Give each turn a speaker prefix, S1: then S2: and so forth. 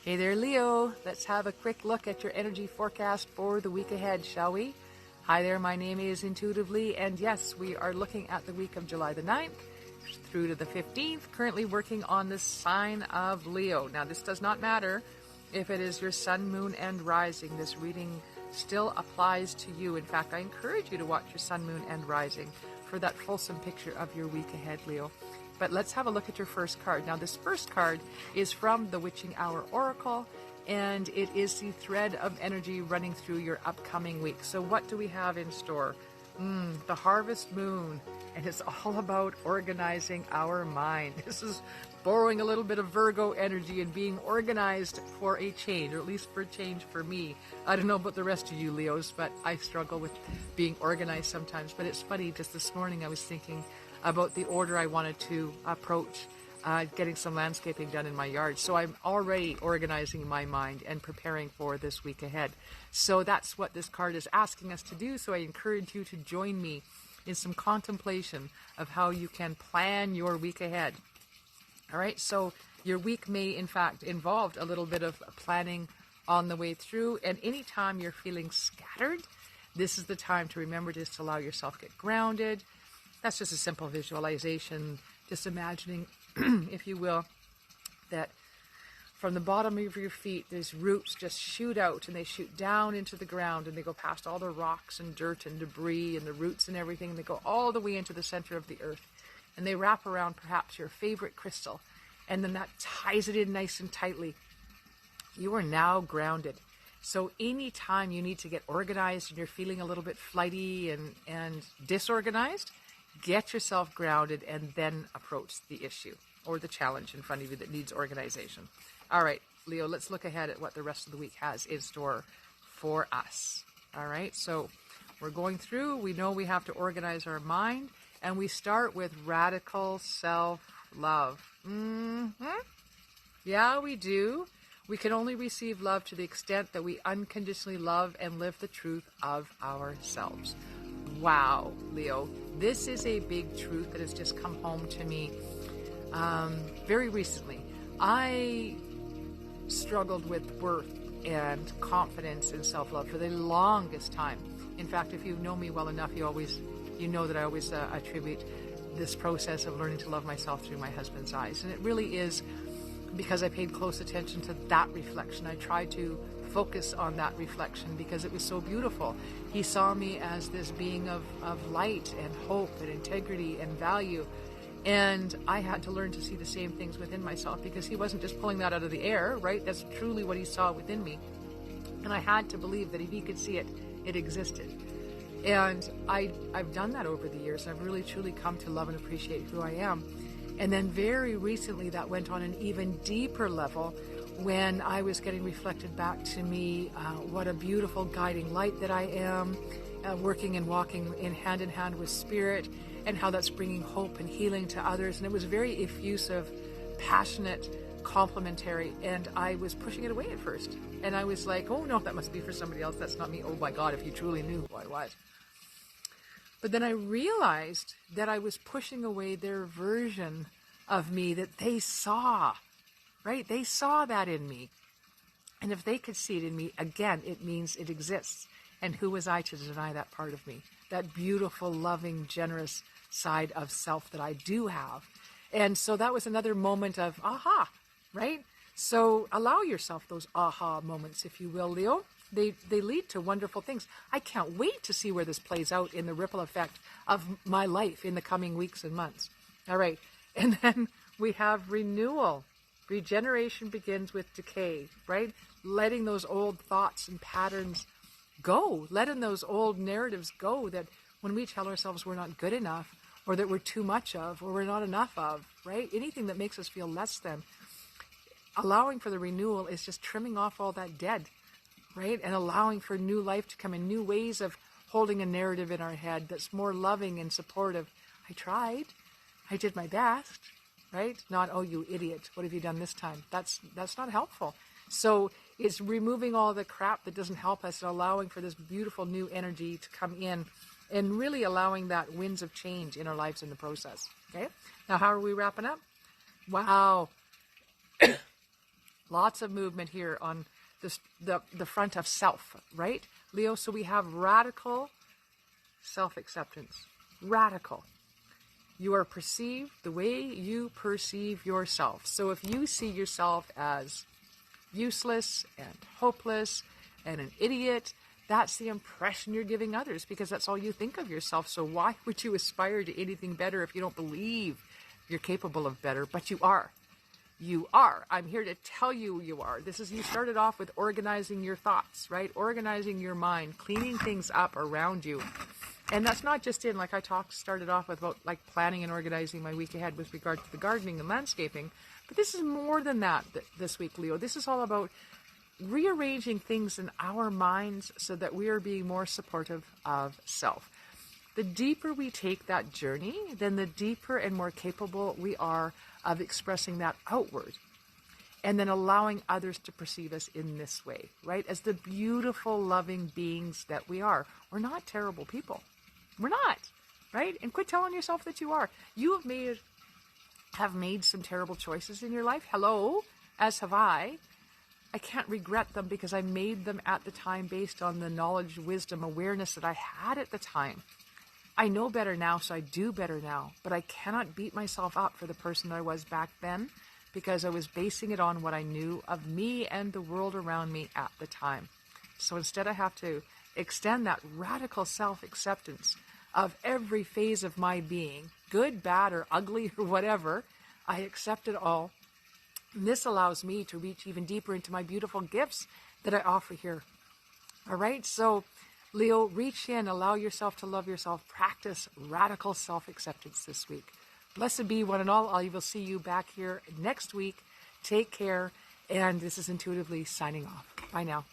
S1: Hey there, Leo. Let's have a quick look at your energy forecast for the week ahead, shall we? Hi there, my name is Intuitively, and yes, we are looking at the week of July the 9th through to the 15th, currently working on the sign of Leo. Now, this does not matter if it is your sun, moon, and rising. This reading still applies to you. In fact, I encourage you to watch your sun, moon, and rising for that fulsome picture of your week ahead, Leo. But let's have a look at your first card. Now, this first card is from the Witching Hour Oracle, and it is the thread of energy running through your upcoming week. So what do we have in store? The Harvest Moon, and it's all about organizing our mind. This is borrowing a little bit of Virgo energy and being organized for a change, or at least for a change for me. I don't know about the rest of you Leos, but I struggle with being organized sometimes. But it's funny, just this morning I was thinking about the order I wanted to approach getting some landscaping done in my yard. So I'm already organizing my mind and preparing for this week ahead. So that's what this card is asking us to do. So I encourage you to join me in some contemplation of how you can plan your week ahead. All right, so your week may in fact involve a little bit of planning on the way through, and anytime you're feeling scattered, this is the time to remember just to allow yourself get grounded. That's just a simple visualization, just imagining, if you will, that from the bottom of your feet, these roots just shoot out and they shoot down into the ground, and they go past all the rocks and dirt and debris and the roots and everything, and they go all the way into the center of the earth. And they wrap around perhaps your favorite crystal, and then that ties it in nice and tightly. You are now grounded. So anytime you need to get organized and you're feeling a little bit flighty and disorganized, get yourself grounded and then approach the issue or the challenge in front of you that needs organization. All right, Leo, let's look ahead at what the rest of the week has in store for us. All right, so we're going through. We know we have to organize our mind, and we start with radical self-love. Yeah, we do. We can only receive love to the extent that we unconditionally love and live the truth of ourselves. Wow, Leo, this is a big truth that has just come home to me very recently. I struggled with worth and confidence and self-love for the longest time. In fact, if you know me well enough, you know that I always attribute this process of learning to love myself through my husband's eyes. And it really is because I paid close attention to that reflection. I tried to focus on that reflection because it was so beautiful. He saw me as this being of light and hope and integrity and value. And I had to learn to see the same things within myself, because he wasn't just pulling that out of the air, right? That's truly what he saw within me. And I had to believe that if he could see it, it existed. And I've done that over the years. I've really truly come to love and appreciate who I am. And then very recently that went on an even deeper level when I was getting reflected back to me what a beautiful guiding light that I am, working and walking in hand with spirit, and how that's bringing hope and healing to others. And it was very effusive, passionate, complimentary, and I was pushing it away at first. And I was like, oh no, that must be for somebody else. That's not me. Oh my God, if you truly knew who I was. But then I realized that I was pushing away their version of me that they saw, right? They saw that in me. And if they could see it in me, again, it means it exists. And who was I to deny that part of me? That beautiful, loving, generous side of self that I do have. And so that was another moment of aha, right? So allow yourself those aha moments, if you will, Leo. They lead to wonderful things. I can't wait to see where this plays out in the ripple effect of my life in the coming weeks and months. All right. And then we have renewal. Regeneration begins with decay, right? Letting those old thoughts and patterns go. Letting those old narratives go that when we tell ourselves we're not good enough, or that we're too much of, or we're not enough of, right? Anything that makes us feel less than. Allowing for the renewal is just trimming off all that dead, right? And allowing for new life to come in, new ways of holding a narrative in our head that's more loving and supportive. I tried. I did my best, right? Not, oh, you idiot, what have you done this time? That's not helpful. So it's removing all the crap that doesn't help us and allowing for this beautiful new energy to come in, and really allowing that winds of change in our lives in the process. Okay? Now, how are we wrapping up? Wow. Lots of movement here on this, the front of self, right, Leo? So we have radical self-acceptance. Radical. You are perceived the way you perceive yourself. So if you see yourself as useless and hopeless and an idiot, that's the impression you're giving others, because that's all you think of yourself. So why would you aspire to anything better if you don't believe you're capable of better? But you are. You are. I'm here to tell you you are. This is, you started off with organizing your thoughts, right? Organizing your mind, cleaning things up around you. And that's not just in, like I started off with about like planning and organizing my week ahead with regard to the gardening and landscaping. But this is more than that this week, Leo. This is all about rearranging things in our minds so that we are being more supportive of self. The deeper we take that journey, then the deeper and more capable we are of expressing that outward, and then allowing others to perceive us in this way, right? As the beautiful, loving beings that we are. We're not terrible people. We're not, right? And quit telling yourself that you are. You have made some terrible choices in your life. Hello, as have I. I can't regret them because I made them at the time based on the knowledge, wisdom, awareness that I had at the time. I know better now, so I do better now, but I cannot beat myself up for the person that I was back then because I was basing it on what I knew of me and the world around me at the time. So instead, I have to extend that radical self-acceptance of every phase of my being, good, bad, or ugly, or whatever. I accept it all. And this allows me to reach even deeper into my beautiful gifts that I offer here. All right, so Leo, reach in, allow yourself to love yourself, practice radical self-acceptance this week. Blessed be one and all. I will see you back here next week. Take care, and this is Intuitively signing off. Bye now.